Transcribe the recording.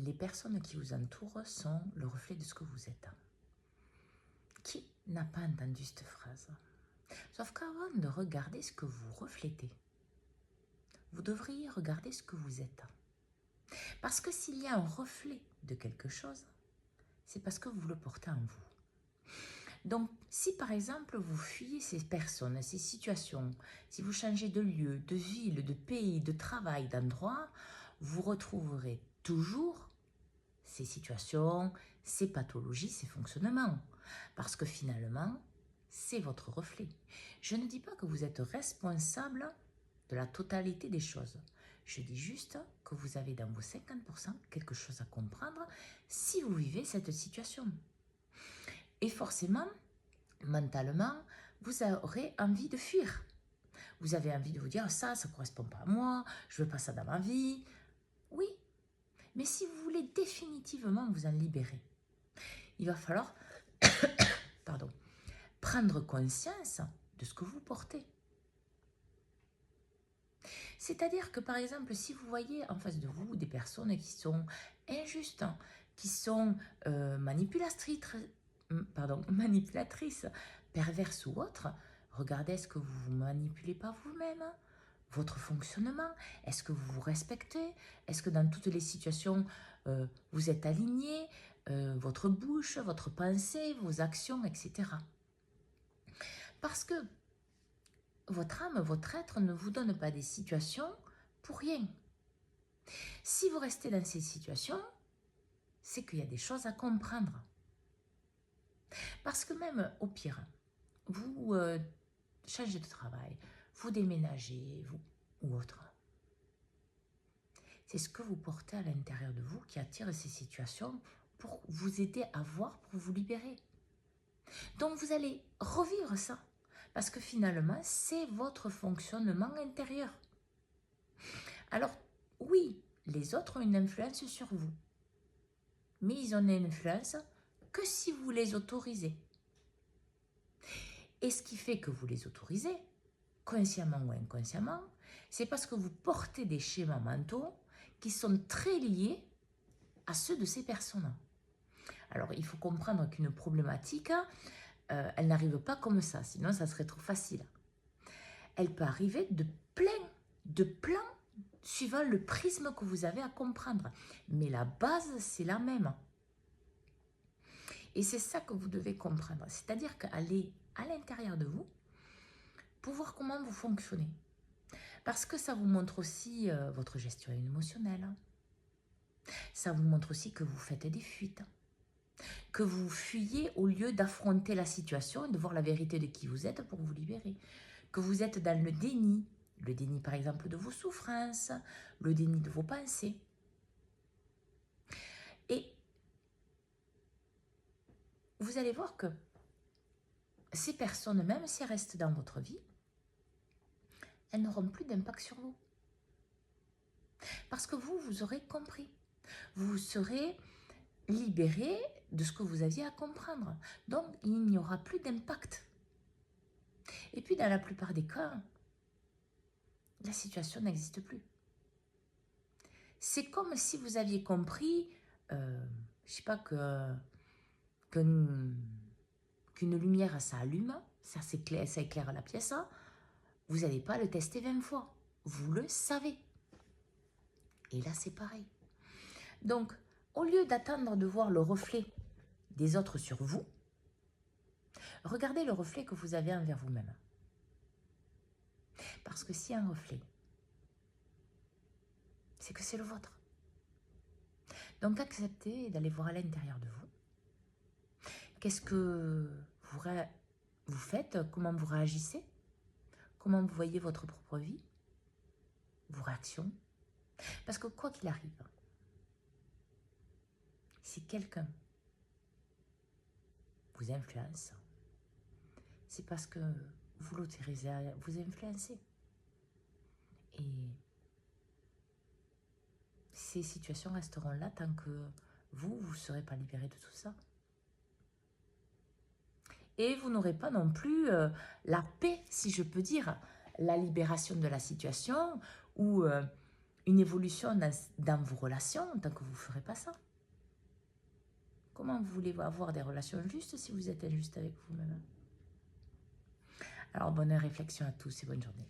les personnes qui vous entourent sont le reflet de ce que vous êtes. Qui n'a pas entendu cette phrase? Sauf qu'avant de regarder ce que vous reflétez, vous devriez regarder ce que vous êtes. Parce que s'il y a un reflet de quelque chose, c'est parce que vous le portez en vous. Donc, si par exemple vous fuyez ces personnes, ces situations, si vous changez de lieu, de ville, de pays, de travail, d'endroit, vous retrouverez toujours ces situations, ces pathologies, ces fonctionnements. Parce que finalement, c'est votre reflet. Je ne dis pas que vous êtes responsable de la totalité des choses. Je dis juste que vous avez dans vos 50% quelque chose à comprendre si vous vivez cette situation. Et forcément, mentalement, vous aurez envie de fuir. Vous avez envie de vous dire, ça ne correspond pas à moi, je ne veux pas ça dans ma vie. Oui, mais si vous voulez définitivement vous en libérer, il va falloir pardon, prendre conscience de ce que vous portez. C'est-à-dire que, par exemple, si vous voyez en face de vous des personnes qui sont injustes, qui sont manipulatrices, perverses ou autres, regardez, est-ce que vous ne vous manipulez pas vous-même? Votre fonctionnement? Est-ce que vous vous respectez? Est-ce que dans toutes les situations, vous êtes aligné? Votre bouche, votre pensée, vos actions, etc. Parce que votre âme, votre être ne vous donne pas des situations pour rien. Si vous restez dans ces situations, c'est qu'il y a des choses à comprendre. Parce que même au pire, vous changez de travail, vous déménagez, ou autre. C'est ce que vous portez à l'intérieur de vous qui attire ces situations pour vous aider à voir, pour vous libérer. Donc vous allez revivre ça. Parce que finalement, c'est votre fonctionnement intérieur. Alors, oui, les autres ont une influence sur vous. Mais ils ont une influence que si vous les autorisez. Et ce qui fait que vous les autorisez, consciemment ou inconsciemment, c'est parce que vous portez des schémas mentaux qui sont très liés à ceux de ces personnes. Alors, il faut comprendre qu'une problématique, elle n'arrive pas comme ça, sinon ça serait trop facile. Elle peut arriver de plein, suivant le prisme que vous avez à comprendre. Mais la base, c'est la même. Et c'est ça que vous devez comprendre. C'est-à-dire qu'aller à l'intérieur de vous pour voir comment vous fonctionnez. Parce que ça vous montre aussi votre gestion émotionnelle. Ça vous montre aussi que vous faites des fuites. Que vous fuyez au lieu d'affronter la situation et de voir la vérité de qui vous êtes pour vous libérer. Que vous êtes dans le déni. Le déni par exemple de vos souffrances. Le déni de vos pensées. Et vous allez voir que ces personnes, même si elles restent dans votre vie, elles n'auront plus d'impact sur vous. Parce que vous aurez compris. Vous serez libéré de ce que vous aviez à comprendre. Donc, il n'y aura plus d'impact. Et puis, dans la plupart des cas, la situation n'existe plus. C'est comme si vous aviez compris, je ne sais pas, qu'une lumière, ça allume, ça éclaire la pièce, vous n'allez pas le tester 20 fois. Vous le savez. Et là, c'est pareil. Donc, au lieu d'attendre de voir le reflet des autres sur vous, regardez le reflet que vous avez envers vous-même. Parce que s'il y a un reflet, c'est que c'est le vôtre. Donc, acceptez d'aller voir à l'intérieur de vous. Qu'est-ce que vous faites? Comment vous réagissez? Comment vous voyez votre propre vie? Vos réactions? Parce que quoi qu'il arrive, si quelqu'un vous influence, c'est parce que vous l'autorisez à vous influencer. Et ces situations resteront là tant que vous ne serez pas libéré de tout ça. Et vous n'aurez pas non plus la paix, si je peux dire, la libération de la situation ou une évolution dans vos relations tant que vous ne ferez pas ça. Comment voulez-vous avoir des relations justes si vous êtes injuste avec vous-même? Alors, bonne réflexion à tous et bonne journée.